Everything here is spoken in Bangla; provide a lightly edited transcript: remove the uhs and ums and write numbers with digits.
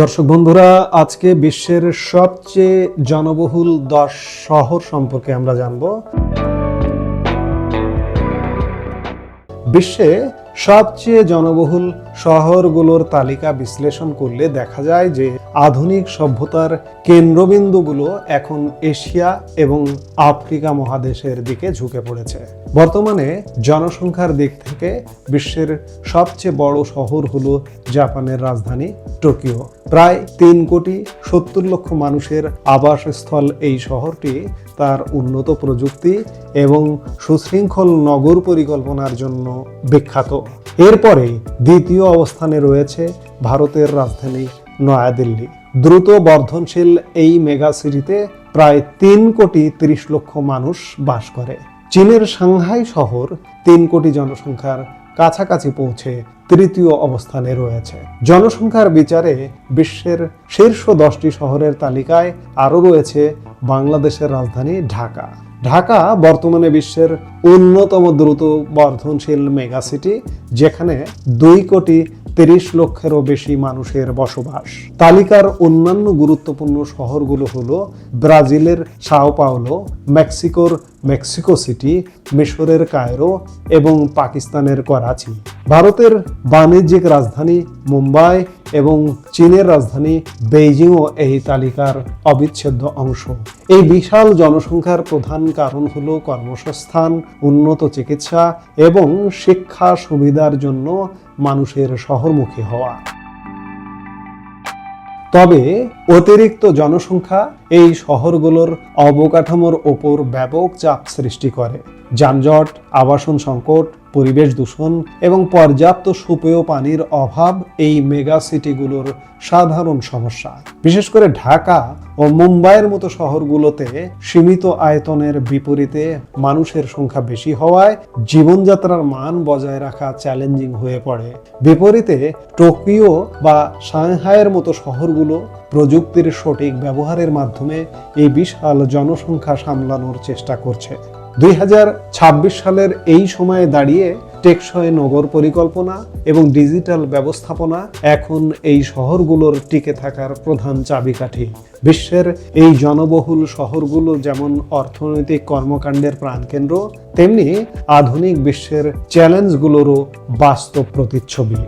দর্শক বন্ধুরা, আজকে বিশ্বের সবচেয়ে জনবহুল 10 শহর সম্পর্কে আমরা জানব। বিশ্বে সবচেয়ে জনবহুল শহরগুলোর তালিকা বিশ্লেষণ করলে দেখা যায় যে আধুনিক সভ্যতার কেন্দ্রবিন্দুগুলো এখন এশিয়া এবং আফ্রিকা মহাদেশের দিকে ঝুঁকে পড়েছে। বর্তমানে জনসংখ্যার দিক থেকে বিশ্বের সবচেয়ে বড় শহর হলো জাপানের রাজধানী টোকিও। প্রায় 3,70,00,000 মানুষের আবাসস্থল এই শহরটি তার উন্নত প্রযুক্তি এবং সুশৃঙ্খল নগর পরিকল্পনার জন্য বিখ্যাত। এরপরে দ্বিতীয় অবস্থানে রয়েছে ভারতের রাজধানী নয়াদিল্লি। দ্রুত বর্ধনশীল এই মেগা সিটিতে প্রায় 3,30,00,000 মানুষ বাস করে। চীনের সাংহাই শহর 3 কোটি জনসংখ্যার কাছাকাছি পৌঁছে তৃতীয় অবস্থানে রয়েছে। জনসংখ্যার বিচারে বিশ্বের শীর্ষ 10টি শহরের তালিকায় আরও রয়েছে বাংলাদেশের রাজধানী ঢাকা। ঢাকা বর্তমানে বিশ্বের অন্যতম দ্রুত বর্ধনশীল মেগা সিটি, যেখানে 2,30,00,000-এরও বেশি মানুষের বসবাস। তালিকার অন্যান্য গুরুত্বপূর্ণ শহরগুলো হলো ব্রাজিলের সাও পাওলো, মেক্সিকোর মেক্সিকো সিটি, মিশরের কায়রো এবং পাকিস্তানের করাচি। ভারতের বাণিজ্যিক রাজধানী মুম্বাই এবং চীনের রাজধানী বেইজিংও এই তালিকার অবিচ্ছেদ্য অংশ। এই বিশাল জনসংখ্যার প্রধান কারণ হলো কর্মসংস্থান, উন্নত চিকিৎসা এবং শিক্ষা সুবিধার জন্য মানুষের শহরমুখী হওয়া। তবে অতিরিক্ত জনসংখ্যা এই শহরগুলোর অবকাঠামোর ওপর ব্যাপক চাপ সৃষ্টি করে। যানজট, আবাসন সংকট, পরিবেশ দূষণ এবং পর্যাপ্ত সুপেয় পানির অভাব এই মেগা সিটিগুলোর সাধারণ সমস্যা। বিশেষ করে ঢাকা ও মুম্বাইয়ের মতো শহরগুলোতে সীমিত আয়তনের বিপরীতে মানুষের সংখ্যা বেশি হওয়ায় জীবনযাত্রার মান বজায় রাখা চ্যালেঞ্জিং হয়ে পড়ে। বিপরীতে টোকিও বা সাংহাইয়ের মতো শহরগুলো প্রযুক্তির সঠিক ব্যবহারের মাধ্যমে এই বিশাল জনসংখ্যা সামলানোর চেষ্টা করছে। 2026 সালের এই সময়ে দাঁড়িয়ে টেকসই নগর পরিকল্পনা এবং ডিজিটাল ব্যবস্থাপনা এখন এই শহরগুলোর টিকে থাকার প্রধান চাবিকাঠি। বিশ্বের এই জনবহুল শহরগুলো যেমন অর্থনৈতিক কর্মকাণ্ডের প্রাণকেন্দ্র, তেমনি আধুনিক বিশ্বের চ্যালেঞ্জগুলোরও বাস্তব প্রতিচ্ছবি।